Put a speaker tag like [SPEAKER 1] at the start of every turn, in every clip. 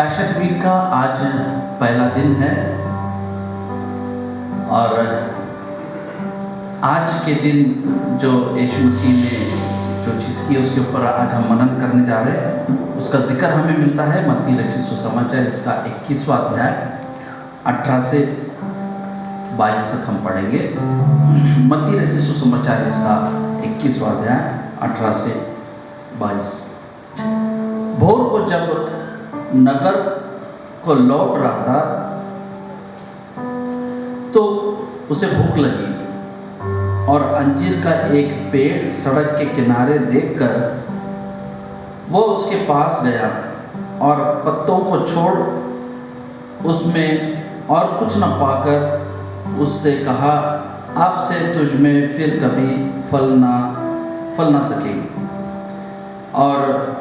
[SPEAKER 1] Passion week का आज पहला दिन है और आज के दिन जो यीशु मसीह ने जो चीज़ की उसके ऊपर आज हम मनन करने जा रहे हैं। उसका जिक्र हमें मिलता है मत्ती रचित सुसमाचार इसका 21वां अध्याय 18 से 22 तक हम पढ़ेंगे। मत्ती रचित सुसमाचार इसका 21वां अध्याय 18 से 22। भोर को जब नगर को लौट रहा था तो उसे भूख लगी और अंजीर का एक पेड़ सड़क के किनारे देखकर वो उसके पास गया और पत्तों को छोड़ उसमें और कुछ न पाकर उससे कहा, अब से तुझ में फिर कभी फल ना सकेगी। और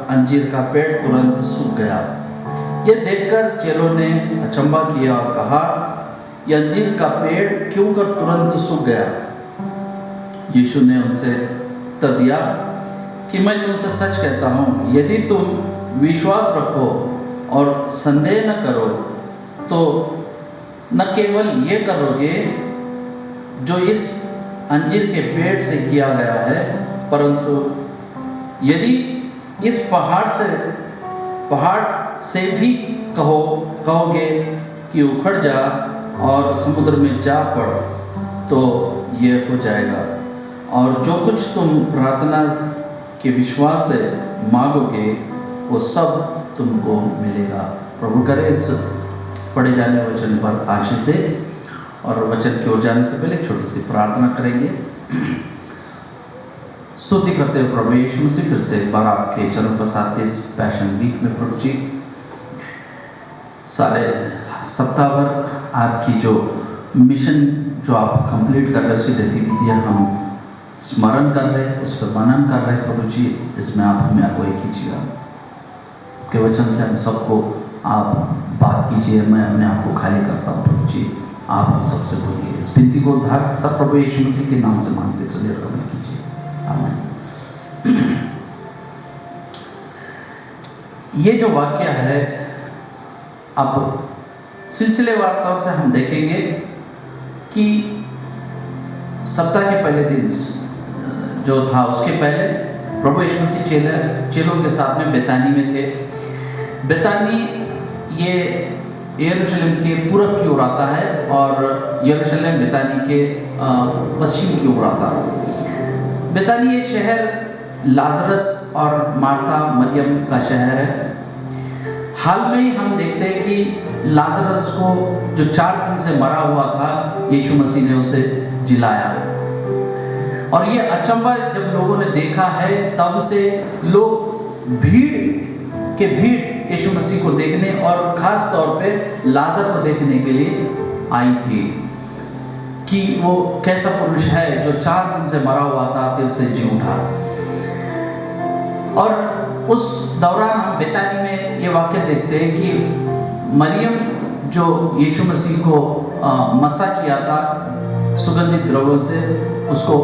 [SPEAKER 1] अंजीर का पेड़ तुरंत सूख गया। ये देखकर चेलों ने अचंभा किया और कहा, यह अंजीर का पेड़ क्यों कर तुरंत सूख गया? यीशु ने उनसे उत्तर दिया कि मैं तुमसे सच कहता हूँ, यदि तुम विश्वास रखो और संदेह न करो तो न केवल ये करोगे जो इस अंजीर के पेड़ से किया गया है, परंतु यदि इस पहाड़ से भी कहोगे कि उखड़ जा और समुद्र में जा पड़, तो ये हो जाएगा। और जो कुछ तुम प्रार्थना के विश्वास से मांगोगे वो सब तुमको मिलेगा। प्रभु करे इस पढ़े जाने वचन पर आशीष दे। और वचन की ओर जाने से पहले छोटी सी प्रार्थना करेंगे। स्तुति करते हुए प्रभु यीशु मसीह फिर से एक बार आपके चरण पर इस पैशन वीक में प्रभु जी सारे सप्ताह भर आपकी जो मिशन जो आप कंप्लीट कर रहे हैं उसकी गतिविधियाँ हम स्मरण कर रहे हैं, उस पर मनन कर रहे हैं। प्रभु जी इसमें आप हमें अगुवाई कीजिएगा, के वचन से हम सबको आप बात कीजिए। मैं अपने आप को खाली करता हूँ प्रभु जी, आप हम सबसे बोलिए। इस विनती को उद्धार तब प्रभु यीशु मसीह के नाम से मांगते सुनिए और कबूल कीजिए, आमीन। ये जो वाक्य है अब सिलसिलेवार तौर से हम देखेंगे कि सप्ताह के पहले दिन जो था उसके पहले प्रभु यीशु मसीह चेलों के साथ में बेतानी में थे। बेतानी ये यरूशलेम के पूरब की ओर आता है और यरूशलेम बेतानी के पश्चिम की ओर आता है। बेतानी ये शहर लाजरस और मार्था मरियम का शहर है। हाल में ही हम देखते हैं कि लाजरस को जो 4 दिन से मरा हुआ था यीशु मसीह ने उसे जिलाया। और ये अचंभा जब लोगों ने देखा है तब से लोग भीड़ यीशु मसीह को देखने और खास तौर पे लाजर को देखने के लिए आई थी कि वो कैसा पुरुष है जो 4 दिन से मरा हुआ था फिर से जी उठा। और उस दौरान हम बेतानी में ये वाक्य देखते हैं कि मरियम जो यीशु मसीह को मसा किया था सुगंधित द्रव्यों से, उसको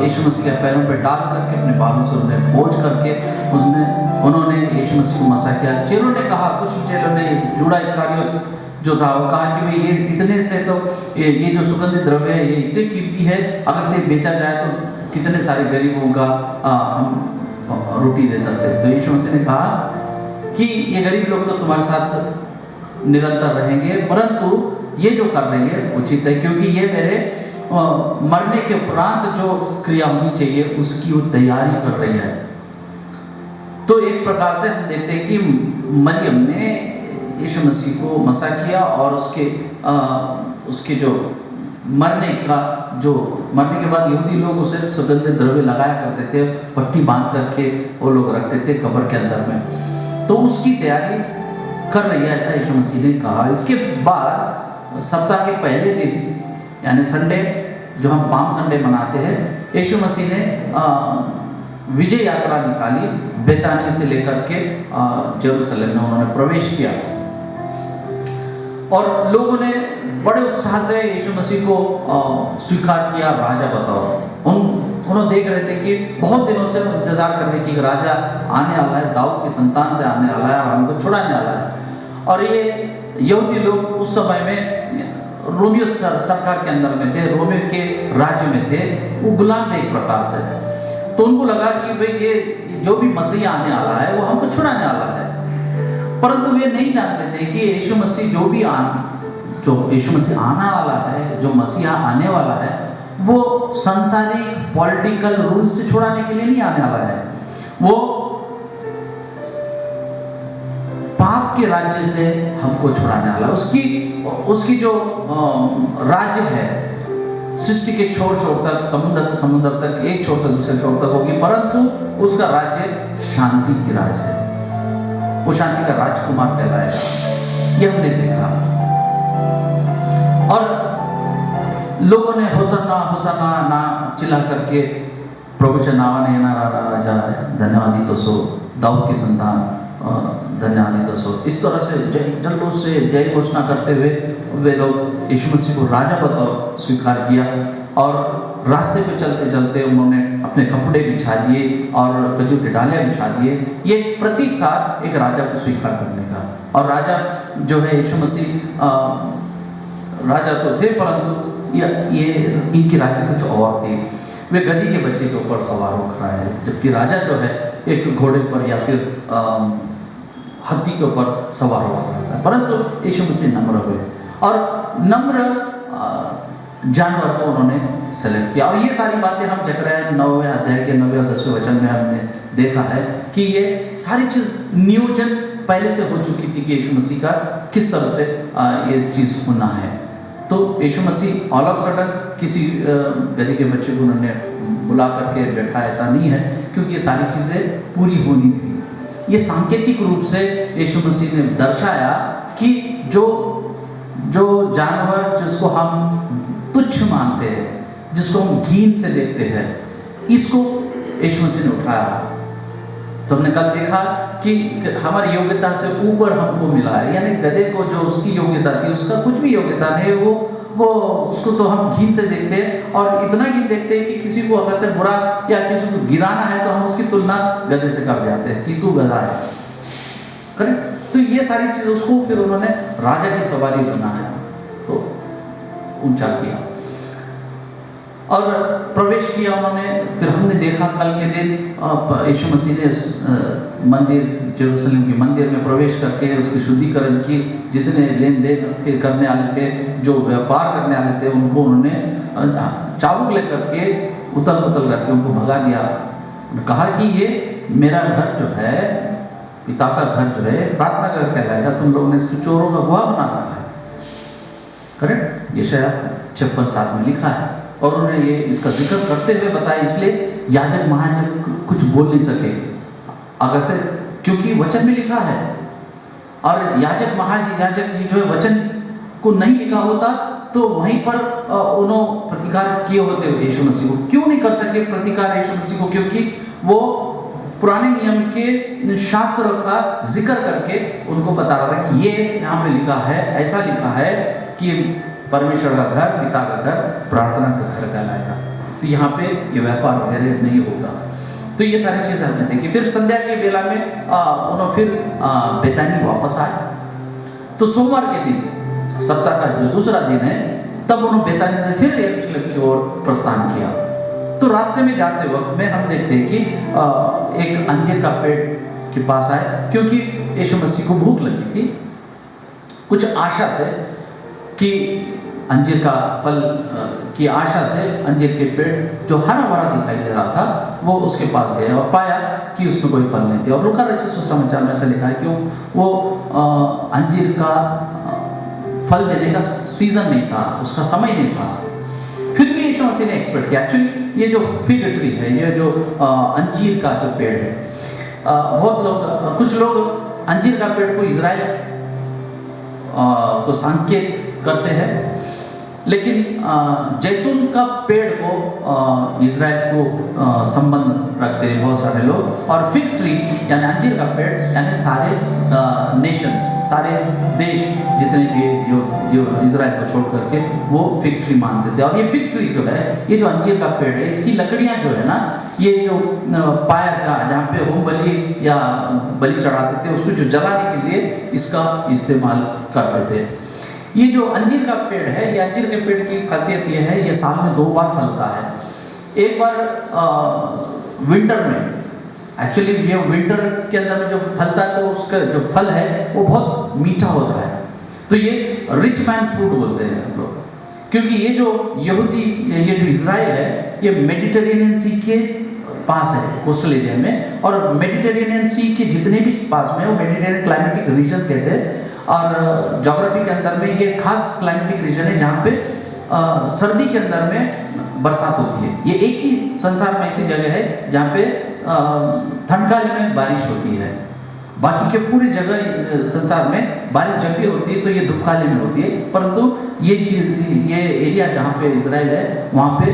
[SPEAKER 1] यीशु मसीह के पैरों पर डाल करके अपने बालों से उन्हें पोंछ करके उन्होंने यीशु मसीह को मसा किया। चेलों ने कहा, कुछ चेलों ने, जूड़ा इस्करियोत जो था वो कहा कि भाई ये इतने से तो ये जो सुगंधित द्रव्य है ये इतने कीमती है, अगर से बेचा जाए तो कितने सारे गरीबों का हम रोटी दे सकते हैं। तो यीशु मसीह ने कहा कि ये गरीब लोग तो तुम्हारे साथ निरंतर रहेंगे, परंतु ये जो कर रही है उचित है, क्योंकि ये मेरे मरने के उपरांत जो क्रिया होनी चाहिए उसकी वो तैयारी कर रही है। तो एक प्रकार से हम देखते हैं कि मरियम ने यीशु मसीह को मसा किया और उसके जो मरने के बाद यहूदी लोग उसे सुगंधित द्रव्य लगाया करते थे, पट्टी बांध करके वो लोग रखते थे कब्र के अंदर में। तो उसकी तैयारी कर रही है, ऐसा यीशु मसीह ने कहा। इसके बाद सप्ताह के पहले दिन यानी संडे जो हम पाम संडे मनाते हैं, यीशु मसीह ने विजय यात्रा निकाली। बेतानी से लेकर के जेरूसलम में उन्होंने प्रवेश किया और लोगों ने बड़े उत्साह से यीशु मसीह को स्वीकार किया, राजा बताओ। उन्होंने देख रहे थे कि बहुत दिनों से इंतजार करने की राजा आने वाला है, दाऊद की संतान से आने वाला है और हमको छुड़ाने वाला है। और ये यहूदी लोग उस समय में रोमियो सरकार के अंदर में थे, रोमियो के राज्य में थे, वो गुलाम थे एक प्रकार से। तो उनको लगा कि भाई ये जो भी मसीह आने वाला है वो हमको छुड़ाने वाला है, परंतु वे नहीं जानते थे कि यीशु मसीह जो यीशु मसीह आने वाला है, जो मसीहा आने वाला है, वो सांसारिक पॉलिटिकल रूल से छुड़ाने के लिए नहीं आने वाला है। वो पाप के राज्य से हमको छुड़ाने वाला है। उसकी जो राज्य है सृष्टि के छोर छोर तक, समुद्र से समुद्र तक, एक छोर से दूसरे छोर तक होगी, परंतु उसका राज्य शांति की राज है। वो शांति का राजकुमार कहलाएगा। ये हमने देखा। और लोगों ने होसन्ना होसन्ना ना चिल्ला करके प्रभु से नावाने येणारा राजा है, धन्यवादी तो सो, दाऊद की संतान धन्यवादी तो सो, इस तरह से जल्लोष से जय घोषणा करते हुए वे लोग यीशु मसीह को राजा बतौर स्वीकार किया। और रास्ते पे चलते चलते उन्होंने अपने कपड़े बिछा दिए और खजूर के डालियाँ बिछा दिए। ये प्रतीक था एक राजा को स्वीकार करने का। और राजा जो है यीशु मसीह राजा तो थे, परंतु ये इनकी राज्य कुछ और थी। वे गधी के बच्चे के ऊपर सवार होकर आए, जबकि राजा जो है एक घोड़े पर या फिर हाथी के ऊपर सवार होकर आता है। परंतु यीशु मसीह नम्र हुए और नम्र जानवर को उन्होंने सेलेक्ट किया। और ये सारी बातें हम जकरयाह 9वें अध्याय के 9वें और 10वें वचन में हमने देखा है कि ये सारी चीज़ नियोजन पहले से हो चुकी थी कि यीशु मसीह का किस तरह से ये चीज़ होना है। तो यीशु मसीह ऑल ऑफ सडन किसी गधी के बच्चे को उन्होंने बुला करके बैठा, ऐसा नहीं है, क्योंकि ये सारी चीज़ें पूरी होनी थी। ये सांकेतिक रूप से यीशु मसीह ने दर्शाया कि जो जानवर जिसको हम तुच्छ मानते हैं, जिसको हम घीन से देखते हैं, इसको यीशु मसीह ने उठाया। तो हमने कल देखा कि हमारी योग्यता से ऊपर हमको मिला है, यानी गधे को जो उसकी योग्यता थी उसका कुछ भी योग्यता नहीं, वो उसको तो हम घीन से देखते हैं। और इतना घीन देखते हैं कि किसी को अगर से बुरा या किसी को गिराना है तो हम उसकी तुलना गधे से कर जाते हैं कि तू गधा है, करेक्ट। तो ये सारी चीज़ उसको फिर उन्होंने राजा की सवारी बनाया, तो ऊंचा किया और प्रवेश किया उन्होंने। फिर हमने देखा कल के दिन यीशु मसीह ने मंदिर, जेरूसलम के मंदिर में प्रवेश करके उसकी शुद्धिकरण की। जितने लेन देन थे करने वाले थे, जो व्यापार करने वाले थे, उनको उन्होंने चाबुक लेकर के उतल पुतल करके उनको भगा दिया। कहा कि ये मेरा घर जो है, पिता का घर जो है, प्रार्थना घर कहलाएगा, तुम लोगों ने इसको चोरों का गुहा बना रखा है, करेक्ट। यशायाह 56:7 में लिखा है। और उन्होंने ये इसका जिक्र करते हुए बताया, इसलिए याजक महायाजक कुछ बोल नहीं सके अगर से, क्योंकि वचन में लिखा है। और याजक महायाजक जो है वचन को नहीं लिखा होता तो वहीं पर उन्होंने प्रतिकार किए होते यीशु मसीह को। क्यों नहीं कर सके प्रतिकार यीशु मसीह को? क्योंकि वो पुराने नियम के शास्त्रों का जिक्र करके उनको बता रहा था कि ये यहाँ पे लिखा है, ऐसा लिखा है कि परमेश्वर का घर, पिता का घर, प्रार्थना का घर कहलाएगा। तो यहाँ पे ये व्यापार वगैरह नहीं होगा। तो ये सारी चीज़ें हमने देखी। फिर संध्या के बेला में उन्होंने फिर बेतानी वापस आए। तो सोमवार के दिन, सप्ताह का जो दूसरा दिन है, तब उन्होंने बेतानी से फिर यरूशलेम की ओर प्रस्थान किया। तो रास्ते में जाते वक्त में हम देखते हैं कि एक अंजीर का पेड़ के पास आए, क्योंकि यीशु मसीह को भूख लगी थी, कुछ आशा से कि अंजीर का फल की आशा से अंजीर के पेड़ जो हरा भरा दिखाई दे रहा था, वो उसके पास गए और पाया कि उसमें कोई फल नहीं थे। और लूका रचित सुसमाचार में ऐसा लिखा है कि वो अंजीर का फल देने का सीजन नहीं था, उसका समय नहीं था। फिर भी यीशु मसीह ने एक्सपेक्ट किया। एक्चुअली ये जो फिग ट्री है, ये जो अंजीर का जो पेड़ है, बहुत लोग, कुछ लोग अंजीर का पेड़ को इजराइल को संकेत करते हैं, लेकिन जैतून का पेड़ को इजराइल को संबंध रखते हैं बहुत सारे लोग। और फिग ट्री यानी अंजीर का पेड़ यानी सारे नेशंस, सारे देश जितने भी जो इजराइल को छोड़ करके वो फिग ट्री मानते थे। और ये फिग ट्री जो है, ये जो अंजीर का पेड़ है, इसकी लकड़ियाँ जो है ना, ये जो पाया जहाँ पे होम बलि या बलि चढ़ाते थे उसको जो जलाने के लिए इसका इस्तेमाल करते थे। ये जो अंजीर का पेड़ है, ये अंजीर के पेड़ की खासियत ये है, ये साल में 2 बार फलता है। एक बार विंटर में, एक्चुअली ये विंटर के अंदर में जो फलता है तो उसका जो फल है वो बहुत मीठा होता है, तो ये रिच मैन फ्रूट बोलते हैं हम लोग, क्योंकि ये जो यहूदी, ये जो इज़राइल है, ये मेडिटेरेनियन सी के पास है, कोस्टल एरिया में, और मेडिटेरेनियन सी के जितने भी पास में वो मेडिटेरियन क्लाइमेटिक रीजन कहते हैं। और ज्योग्राफी के अंदर में ये खास क्लाइमेटिक रीजन है जहाँ पे सर्दी के अंदर में बरसात होती है। ये एक ही संसार में ऐसी जगह है जहाँ पे ठंडकाल में बारिश होती है। बाकी के पूरी जगह संसार में बारिश जब भी होती है तो ये धूपकाली में होती है, परंतु ये एरिया जहाँ पे इजराइल है वहाँ पे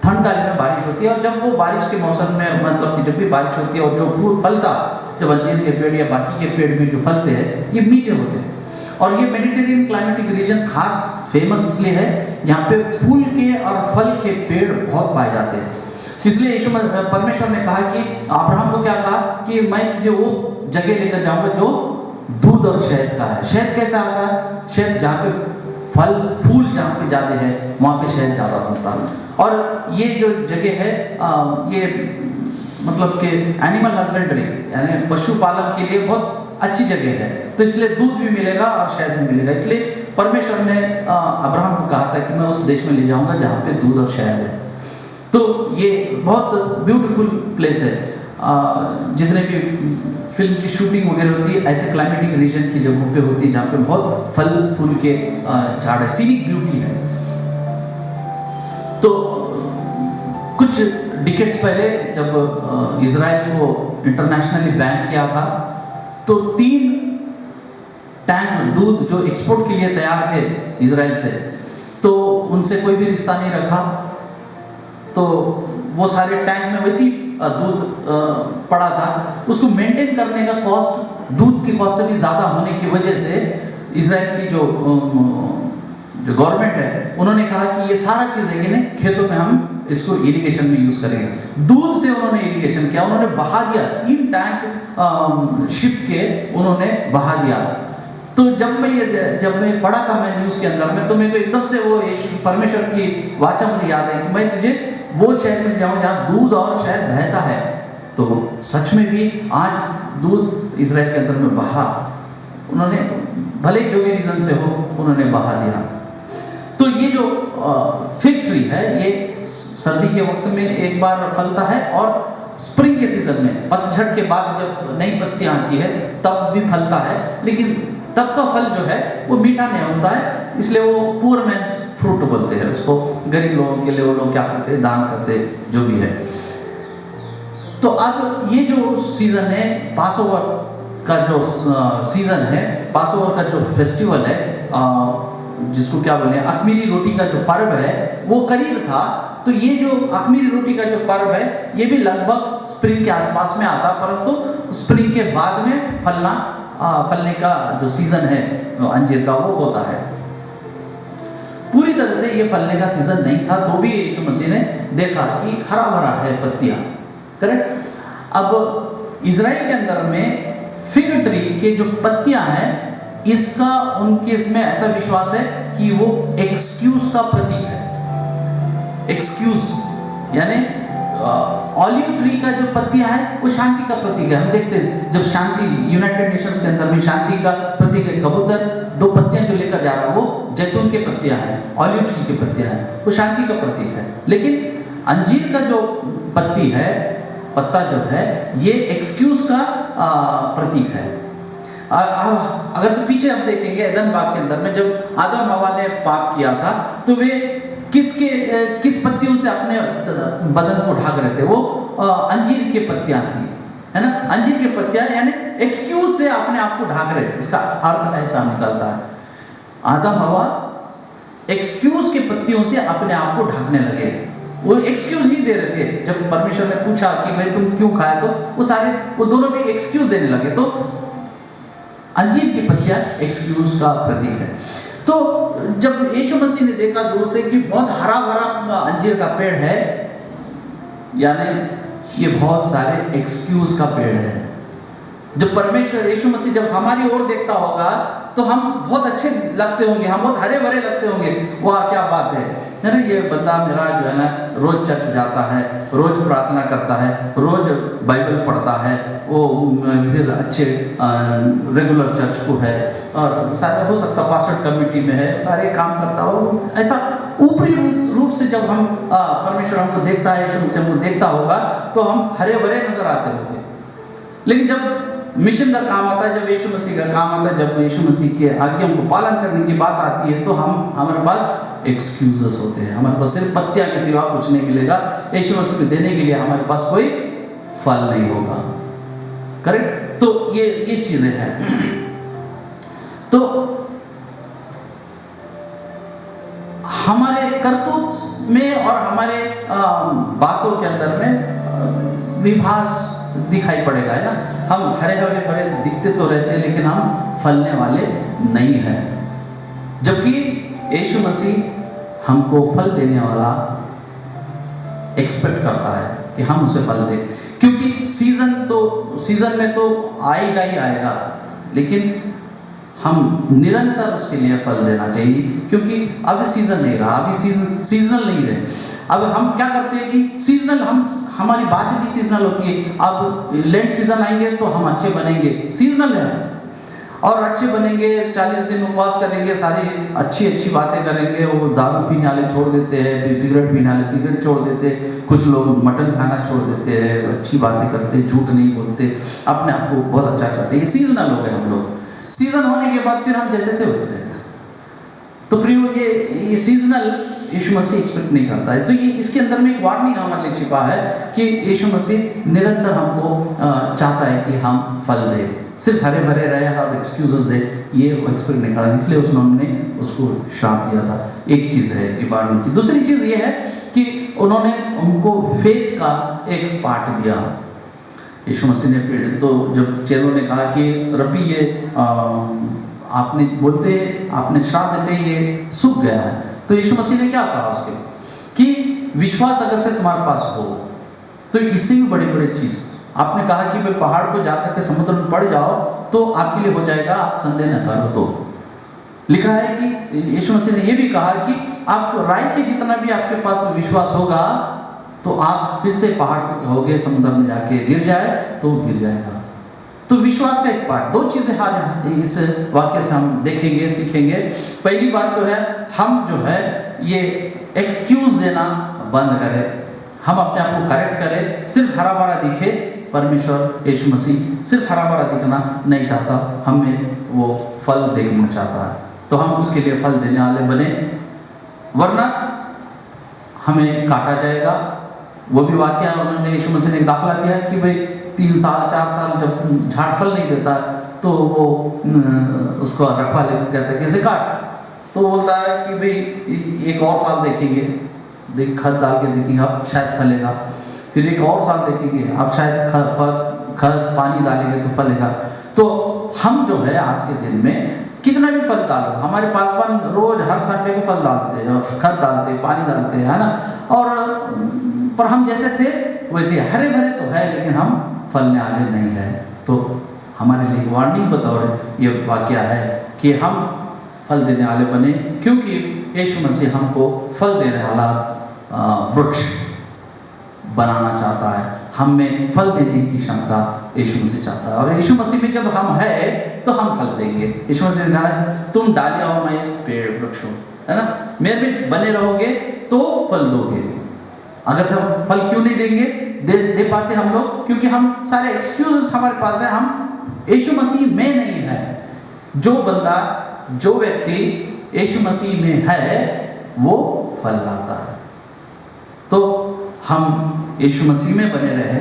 [SPEAKER 1] ठंडकाली में बारिश होती है। और जब वो बारिश के मौसम में, मतलब कि जब भी बारिश होती है और जो फूल फलता, जब अंजीर के पेड़ या बाकी के पेड़ में जो फलते हैं ये मीठे होते हैं। और ये मेडिटेरियन क्लाइमेटिक रीजन खास फेमस इसलिए है, यहाँ पे फूल के और फल के पेड़ बहुत पाए जाते हैं। इसलिए यीशु परमेश्वर ने कहा कि अब्राहम को क्या कहा कि मैं तुझे वो जगह लेकर जाऊंगा जो दूध और शहद का है। शहद कैसा आता है? शहद जहाँ पे फल फूल जहाँ पे ज़्यादा है वहाँ पे शहद ज़्यादा बनता है। और ये जो जगह है ये मतलब कि एनिमल हस्बेंड्री यानी पशुपालन के लिए बहुत अच्छी जगह है, तो इसलिए दूध भी मिलेगा और शहद भी मिलेगा। इसलिए परमेश्वर ने अब्राहम को कहा था कि मैं उस देश में ले जाऊंगा जहाँ पे दूध और शहद है। तो ये बहुत ब्यूटीफुल प्लेस है। जितने भी फिल्म की शूटिंग वगैरह होती है ऐसे क्लाइमेटिक रीजन की जगहों पे होती है जहाँ पे बहुत फल फूल के झाड़ है, सीनिक ब्यूटी है। तो कुछ डिकेड्स पहले जब इजराइल को इंटरनेशनली बैन किया था तो 3 टैंक दूध जो एक्सपोर्ट के लिए तैयार थे इजराइल से, तो उनसे कोई भी रिश्ता नहीं रखा, तो वो सारे टैंक में वैसी दूध पड़ा था। उसको मेंटेन करने का कॉस्ट दूध की कॉस्ट से भी ज़्यादा होने की वजह से इजराइल की जो गवर्नमेंट है उन्होंने कहा कि ये सारा चीज़ है कि नहीं, खेतों में हम इसको इरिगेशन में यूज़ करेंगे। दूध से उन्होंने इरिगेशन किया, उन्होंने बहा दिया 3 टैंक शिप के उन्होंने बहा दिया। तो जब मैं पढ़ा था मैं न्यूज़ के अंदर में, तो मेरे को एकदम से वो परमेश्वर की वाचा मुझे याद है कि मैं तुझे वो शहर में जाऊँ जहाँ दूध और शहद बहता है। तो सच में भी आज दूध इजराइल के अंदर में बहा, उन्होंने भले जो भी रीज़न से हो उन्होंने बहा दिया। तो ये जो फिग ट्री है ये सर्दी के वक्त में एक बार फलता है और स्प्रिंग के सीजन में, पतझड़ के बाद जब नई पत्तियां आती है तब भी फलता है, लेकिन तब का फल जो है वो मीठा नहीं होता है, इसलिए वो पुअर मैन्स फ्रूट बोलते हैं उसको। गरीब लोगों के लिए वो लोग क्या करते हैं, दान करते जो भी है। तो अब ये जो सीजन है पासओवर का जो सीजन है, पासओवर का जो फेस्टिवल है जिसको क्या बोले अख़मीरी रोटी का जो पर्व है वो करीब था। तो ये जो अख़मीरी रोटी का जो पर्व है ये भी लगभग स्प्रिंग के आसपास में आता, परंतु स्प्रिंग के बाद में फलने का जो सीजन है अंजीर का वो होता है। पूरी तरह से ये फलने का सीजन नहीं था, तो भी यीशु मसीह ने देखा कि हरा भरा है पत्तियां, करेक्ट। अब इजराइल के अंदर में फिग ट्री के जो पत्तियां हैं इसका उनके इसमें ऐसा विश्वास है कि वो एक्सक्यूज का प्रतीक है। एक्सक्यूज यानी ऑलिव ट्री का जो पत्तियां हैं वो शांति का प्रतीक है। हम देखते हैं जब शांति यूनाइटेड नेशंस के अंदर में शांति का प्रतीक है कबूतर, 2 पत्तियां जो लेकर जा रहा है वो जैतून के पत्तियां हैं, ऑलिव ट्री की पत्तियां हैं, वो शांति का प्रतीक है। लेकिन अंजीर का जो पत्ती है, पत्ता जो है ये एक्सक्यूज का प्रतीक है। अगर से पीछे हम देखेंगे एदन बाग के अंदर में जब आदम हवा ने पाप किया था तो वे किस पत्तियों से अपने बदन को ढक रहे थे? वो अंजीर की पत्तियां थी, है ना। अंजीर की पत्तियां यानी एक्सक्यूज से अपने आप को ढक रहे, इसका अर्थ ऐसा निकलता है। आदम हवा एक्सक्यूज की पत्तियों से अपने आप को ढकने लगे, वो एक्सक्यूज ही दे रहे थे। जब परमेश्वर ने पूछा कि भाई तुम क्यों खाए, तो वो दोनों भी एक्सक्यूज देने लगे। तो अंजीर की पत्तियां एक्सक्यूज का प्रतीक है। तो जब यीशु मसीह ने देखा दूर से कि बहुत हरा भरा अंजीर का पेड़ है, यानी ये बहुत सारे एक्सक्यूज का पेड़ है। जब परमेश्वर यीशु मसीह जब हमारी ओर देखता होगा तो हम बहुत अच्छे लगते होंगे, हम बहुत हरे भरे लगते होंगे। वाह क्या बात है ना, ये बंदा मेरा जो है ना रोज चर्च जाता है, रोज प्रार्थना करता है, रोज बाइबल पढ़ता है, वो फिर अच्छे रेगुलर चर्च को है और सारे हो सकता पास्टर कमेटी में है, सारे काम करता हो। ऐसा ऊपरी रूप से जब हम परमेश्वर हमको देखता है, यीशु मसीह हमको देखता होगा तो हम हरे भरे नजर आते होंगे। लेकिन जब मिशन का काम आता है, जब यीशु मसीह का काम आता है, जब यीशु मसीह के आज्ञा को पालन करने की बात आती है तो हमारे पास एक्सक्यूजेस होते हैं। हमारे पास सिर्फ पत्तियां के सिवा कुछ नहीं मिलेगा। यीशु मसीह को देने के लिए हमारे पास कोई फल नहीं होगा। करेक्ट? तो ये चीजें हैं। तो हमारे करतूत में और हमारे बातों के अंदर में विभास दिखाई पड़ेगा, है ना। हम हरे हरे भरे दिखते तो रहते हैं लेकिन हम फलने वाले नहीं हैं। जबकि यीशु मसीह हमको फल देने वाला एक्सपेक्ट करता है कि हम उसे फल दें, क्योंकि सीजन में तो आएगा ही आएगा, लेकिन हम निरंतर उसके लिए फल देना चाहिए। क्योंकि अब सीजन नहीं रहा, अभी सीजनल नहीं रहे। अब हम क्या करते हैं कि सीजनल हमारी बातें भी सीजनल होती है। अब लेंट सीजन आएंगे तो हम अच्छे बनेंगे, सीजनल है, और अच्छे बनेंगे, 40 दिन उपवास करेंगे, सारी अच्छी बातें करेंगे। वो दारू पीने वाले छोड़ देते हैं, फिर सिगरेट पीने वाले सिगरेट छोड़ देते हैं, कुछ लोग मटन खाना छोड़ देते हैं, अच्छी बातें करते, झूठ नहीं बोलते, अपने आप को बहुत अच्छा करते हैं। ये सीजनल हो गए हम लोग। सीजन होने के बाद फिर हम जैसे थे वैसे हैं। तो प्रियो ये सीजनल यीशु मसीह एक्सपेक्ट नहीं करता है। तो ये इसके अंदर में एक वार्निंग हमारे लिए छिपा है कि यीशु मसीह निरंतर हमको चाहता है कि हम फल दे, सिर्फ हरे भरे रहे और एक्सक्यूजेस दे, ये एक्सपेक्ट नहीं करता। इसलिए उन्होंने उसको श्राप दिया था। एक चीज़ है ये वार्निंग की। दूसरी चीज़ ये है कि उन्होंने उनको फेथ का एक पार्ट दिया। यीशु मसीह ने तो जब चेलों ने कहा कि रब्बी ये आपने श्राप देते ये सूख गया है, तो यीशु मसीह ने क्या कहा उसके कि विश्वास अगर से तुम्हारे पास हो तो इससे भी बड़ी चीज। आपने कहा कि भाई पहाड़ को जाकर के समुद्र में पड़ जाओ तो आपके लिए हो जाएगा, आप संदेह न करो। तो लिखा है कि यीशु मसीह ने यह भी कहा कि आप राई के जितना भी आपके पास विश्वास होगा तो आप फिर से पहाड़ हो गए समुद्र में जाके गिर जाए तो गिर जाएगा। तो विश्वास का एक पार्ट, दो चीजें आज इस वाक्य से हम देखेंगे, सीखेंगे। पहली बात तो है हम जो है ये एक्सक्यूज देना बंद करें, हम अपने आप को करेक्ट करें। सिर्फ हरा भरा दिखे, परमेश्वर यीशु मसीह सिर्फ हरा भरा दिखना नहीं चाहता, हमें वो फल देखना चाहता है। तो हम उसके लिए फल देने वाले बने, वरना हमें काटा जाएगा। वो भी वाक्य उन्होंने यीशु मसीह ने दाखिला दिया कि भाई 3 साल 4 साल जब झाड़ फल नहीं देता तो वो उसको रखवा ले कहता है कैसे काट, तो बोलता है कि भाई एक और साल देखेंगे, खत डाल के देखेंगे अब शायद फलेगा, फिर एक और साल देखेंगे अब शायद खत पानी डालेंगे तो फलेगा। तो हम जो है आज के दिन में कितना भी फल डालो, हमारे पासवान रोज हर संडे को फल डालते हैं, खत डालते हैं, पानी डालते हैं, है ना। और पर हम जैसे थे वैसे हरे भरे तो है लेकिन हम फलने वाले नहीं है। तो हमारे लिए वार्निंग बतौर ये वाक्य है कि हम फल देने वाले बने, क्योंकि यीशु मसीह हमको फल देने वाला वृक्ष बनाना चाहता है। हम में फल देने की क्षमता यीशु मसीह चाहता है, और यीशु मसीह में जब हम है तो हम फल देंगे। यीशु मसीह ने कहा तुम डालिया हो मैं पेड़ वृक्ष हो, है ना, मेरे में बने रहोगे तो फल दोगे। अगर से हम फल क्यों नहीं देंगे, दे पाते हम लोग, क्योंकि हम सारे एक्सक्यूजेस हमारे पास है, हम यीशु मसीह में नहीं है। जो बंदा जो व्यक्ति यीशु मसीह में है वो फल लाता है। तो हम यीशु मसीह में बने रहे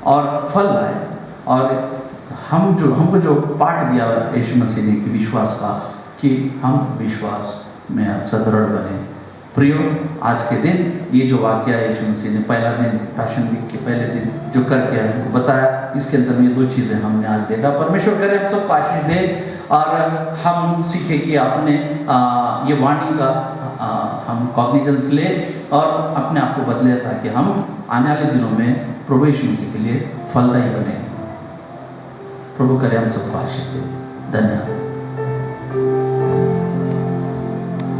[SPEAKER 1] और फल लाए, और हमको जो पाठ दिया यीशु मसीह ने कि विश्वास का, कि हम विश्वास में सदृढ़ बने। प्रियो, आज के दिन ये जो वाक्य है यीशु मसीह ने पहला दिन पैशन वीक के पहले दिन जो करके बताया, इसके अंदर में 2 चीज़ें हमने आज देखा। परमेश्वर करे हम सब आशीष दे और हम सीखे कि आपने ये वाणी का हम कॉग्निजेंस ले और अपने आप को बदले, ताकि हम आने वाले दिनों में प्रभु यीशु मसीह के लिए फलदायी बने। प्रभु करे हम सबको आशीष दे। धन्यवाद।